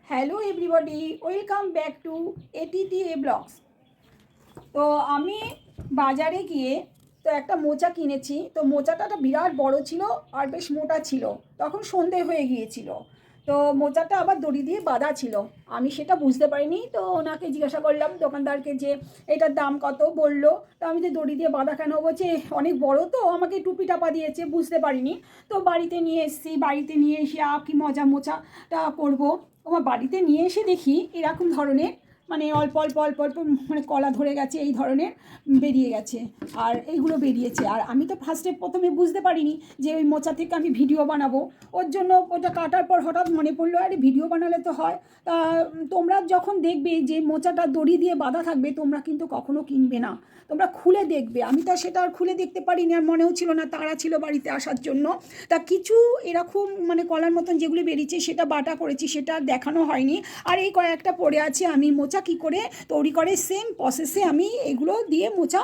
Hello everybody, welcome back to ATTA blogs. তো আমি বাজারে গিয়ে তো একটা মোচা কিনেছি। তো মোচাটা বিরাট বড় ছিল আর বেশ মোটা ছিল। তখন সন্ধে হয়ে গিয়েছিল। তো মোচাটা আবার দড়ি দিয়ে বাঁধা ছিল। আমি সেটা বুঝতে পারিনি। তো ওনাকে জিজ্ঞাসা করলাম দোকানদারকে যে এটার দাম কত, বললো। তো আমি যে দড়ি দিয়ে বাঁধা কেন, বলছে অনেক বড় তো আমাকে টুপি টাপা দিয়েছে, বুঝতে পারিনি। তো বাড়িতে নিয়ে এসেছি, বাড়িতে নিয়ে এসে কি মজা মোচাটা করবো। আমার বাড়িতে নিয়ে এসে দেখি এরকম ধরনের মানে অল্প অল্প অল্প অল্প মানে কলা ধরে গেছে, এই ধরনের বেরিয়ে গেছে। আর এইগুলো বেরিয়েছে। আর আমি তো প্রথমে বুঝতে পারিনি যে ওই মোচা থেকে আমি ভিডিও বানাবো। ওর জন্য ওটা কাটার পর হঠাৎ মনে পড়লো, আরে ভিডিও বানালে তো হয়। তা তোমরা যখন দেখবে যে মোচাটা দড়ি দিয়ে বাঁধা থাকবে, তোমরা কিন্তু কখনো কিনবে না, তোমরা খুলে দেখবে। আমি তো সেটা আর খুলে দেখতে পারিনি, আর মনেও ছিল না, তাড়া ছিল বাড়িতে আসার জন্য। তা কিছু এরকম মানে কলার মতন যেগুলো বেরিয়েছে সেটা বাটা করেছি, সেটা দেখানো হয়নি। আর এই কয়েকটা পড়ে আছে। আমি মোচা কী করে তৈরি করে সেম প্রসেসে আমি এগুলো দিয়ে মোচা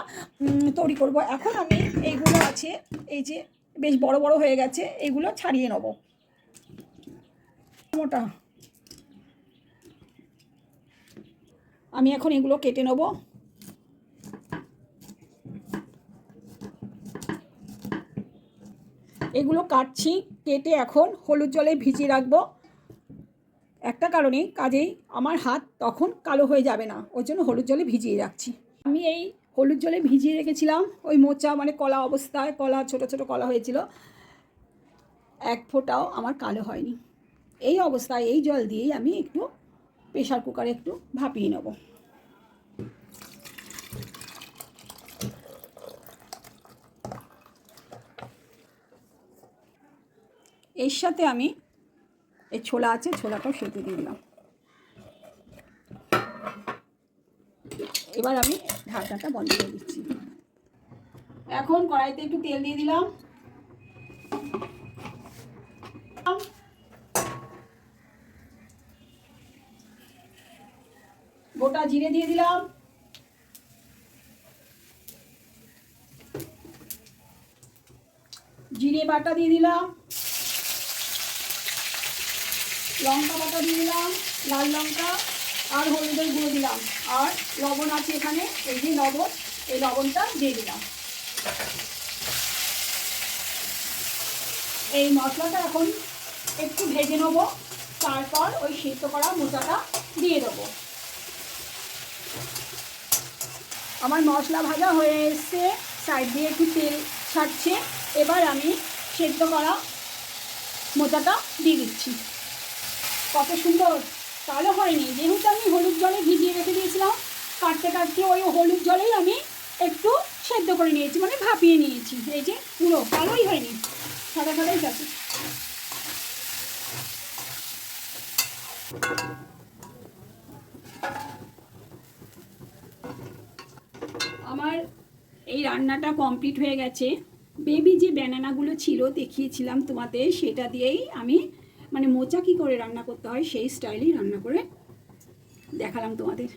তৈরি করব। এখন আমি এইগুলো আছে, এই যে বেশ বড় বড় হয়ে গেছে, এইগুলো ছাড়িয়ে নেব। মোটা আমি এখন এগুলো কেটে নেব। এগুলো কাটছি, কেটে এখন হলুদ জলে ভিজিয়ে রাখবো। একটা কারণে, কাজেই আমার হাত তখন কালো হয়ে যাবে না, ওর জন্য হলুদ জলে ভিজিয়ে রাখছি। আমি এই হলুদ জলে ভিজিয়ে রেখেছিলাম ওই মোচা মানে কলা অবস্থায়, কলা ছোট ছোট কলা হয়েছিল, এক ফোঁটাও আমার কালো হয়নি। এই অবস্থায় এই জল দিয়েই আমি একটু প্রেশার কুকারে একটু ভাপিয়ে নেব। এর সাথে আমি এই ছোলা আছে, ছোলাটাও সেদ্ধ দিয়ে দিলাম। এবার আমি ঢাকনাটা বন্ধ করে দিচ্ছি। এখন কড়াইতে একটু তেল দিয়ে দিলাম, গোটা জিরে দিয়ে দিলাম, জিরে বাটা দিয়ে দিলাম, লঙ্কা বাটা দিয়ে দিলাম, লাল লঙ্কা আর হলুদের গুঁড়ো দিলাম, আর লবণ আছে এখানে, এই যে লবণ, এই লবণটা দিয়ে দিলাম। এই মশলাটা এখন একটু ভেজে নেব, তারপর ওই সিদ্ধ করা মোচাটা দিয়ে দেবো। আমার মশলা ভাজা হয়ে এসছে, সাইড দিয়ে একটু তেল ছাড়ছে। এবার আমি সেদ্ধ করা মোচাটা দিয়ে দিচ্ছি। কত সুন্দর, কালো হয়নি, যেহেতু আমি হলুদ জলে ভিজিয়ে রেখে দিয়েছিলাম। কাটতে কাটতে ওই হলুদ জলেই আমি একটু সেদ্ধ করে নিয়েছি, মানে ভাপিয়ে নিয়েছি। এই যে পুরো কালোই হয়নি, সাদা সাদাই আছে। আমার এই রান্নাটা কমপ্লিট হয়ে গেছে। বেবি যে ব্যানানাগুলো ছিল দেখিয়েছিলাম তোমাদের, সেটা দিয়েই আমি মানে মোচা কী করে রান্না করতে হয় সেই স্টাইলেই রান্না করে দেখালাম তোমাদের।